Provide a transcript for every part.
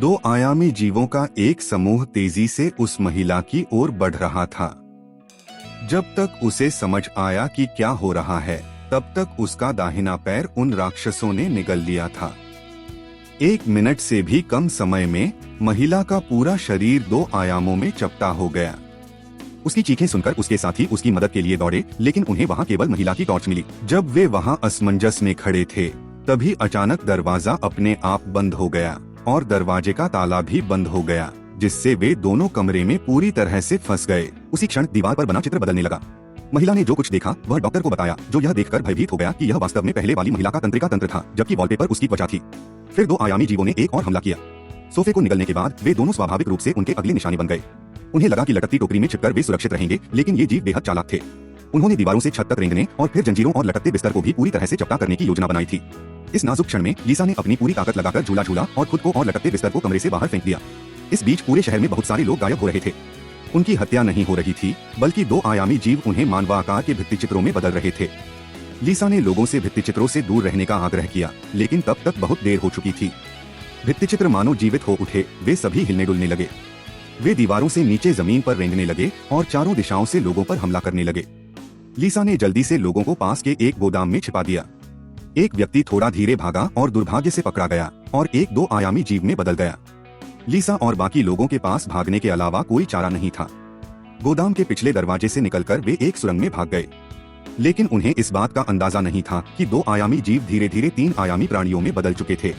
दो आयामी जीवों का एक समूह तेजी से उस महिला की ओर बढ़ रहा था। जब तक उसे समझ आया कि क्या हो रहा है, तब तक उसका दाहिना पैर उन राक्षसों ने निगल लिया था। 1 मिनट से भी कम समय में महिला का पूरा शरीर 2 आयामों में चपटा हो गया। उसकी चीखें सुनकर उसके साथी उसकी मदद के लिए दौड़े, लेकिन उन्हें वहां केवल महिला की टॉर्च मिली। जब वे वहां असमंजस में खड़े थे, तभी अचानक दरवाजा अपने आप बंद हो गया और दरवाजे का ताला भी बंद हो गया, जिससे वे दोनों कमरे में पूरी तरह से फंस गए। उसी क्षण दीवार पर बना चित्र बदलने लगा। महिला ने जो कुछ देखा वह डॉक्टर को बताया, जो यह देखकर भयभीत हो गया कि यह वास्तव में पहले वाली महिला का तंत्रिका तंत्र था, जबकि वॉलपेपर उसकी त्वचा थी। फिर 2 आयामी जीवों ने एक और हमला किया। सोफे को निगलने के बाद वे दोनों स्वाभाविक रूप से उनके अगले निशाने बन गए। उन्हें लगा कि लटकती टोकरी में छिपकर वे सुरक्षित रहेंगे, लेकिन ये जीव बेहद चालाक थे। उन्होंने दीवारों से छत तक रेंगने और फिर जंजीरों और लटकते बिस्तर को भी पूरी तरह से चपटा करने की योजना बनाई थी। इस नाजुक क्षण में लिसा ने अपनी पूरी ताकत लगाकर झूला झूला और खुद को और लटकते बिस्तर को कमरे से बाहर फेंक दिया। इस बीच पूरे शहर में बहुत सारे लोग गायब हो रहे थे। उनकी हत्या नहीं हो रही थी, बल्कि 2 आयामी जीव उन्हें मानवाकार के भित्तिचित्रों में बदल रहे थे। लिसा ने लोगों से भित्तिचित्रों से दूर रहने का आग्रह किया, लेकिन तब तक बहुत देर हो चुकी थी। भित्तिचित्र मानो जीवित हो उठे, वे सभी हिलने डुलने लगे। वे दीवारों से नीचे जमीन पर रेंगने लगे और चारों दिशाओं से लोगों पर हमला करने लगे। लिसा ने जल्दी से लोगों को पास के एक गोदाम में छिपा दिया। एक व्यक्ति थोड़ा धीरे भागा और दुर्भाग्य से पकड़ा गया और एक 2 आयामी जीव में बदल गया। लिसा और बाकी लोगों के पास भागने के अलावा कोई चारा नहीं था। गोदाम के पिछले दरवाजे से निकलकर वे एक सुरंग में भाग गए, लेकिन उन्हें इस बात का अंदाजा नहीं था कि 2 आयामी जीव धीरे धीरे 3 आयामी प्राणियों में बदल चुके थे।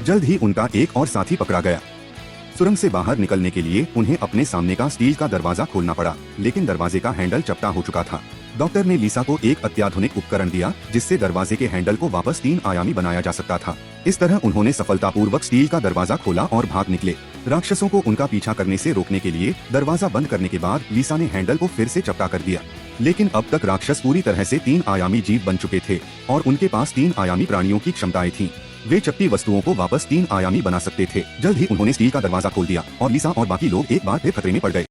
जल्द ही उनका एक और साथी पकड़ा गया। सुरंग से बाहर निकलने के लिए उन्हें अपने सामने का स्टील का दरवाजा खोलना पड़ा, लेकिन दरवाजे का हैंडल चपटा हो चुका था। डॉक्टर ने लिसा को एक अत्याधुनिक उपकरण दिया, जिससे दरवाजे के हैंडल को वापस 3 आयामी बनाया जा सकता था। इस तरह उन्होंने सफलतापूर्वक स्टील का दरवाजा खोला और भाग निकले। राक्षसों को उनका पीछा करने से रोकने के लिए दरवाजा बंद करने के बाद लिसा ने हैंडल को फिर से चपटा कर दिया, लेकिन अब तक राक्षस पूरी तरह से 3 आयामी जीव बन चुके थे और उनके पास 3 आयामी प्राणियों की क्षमताएं थीं। वे चपटी वस्तुओं को वापस 3 आयामी बना सकते थे। जल्द ही उन्होंने स्टील का दरवाजा खोल दिया और लिसा और बाकी लोग एक बार फिर खतरे में पड़ गए।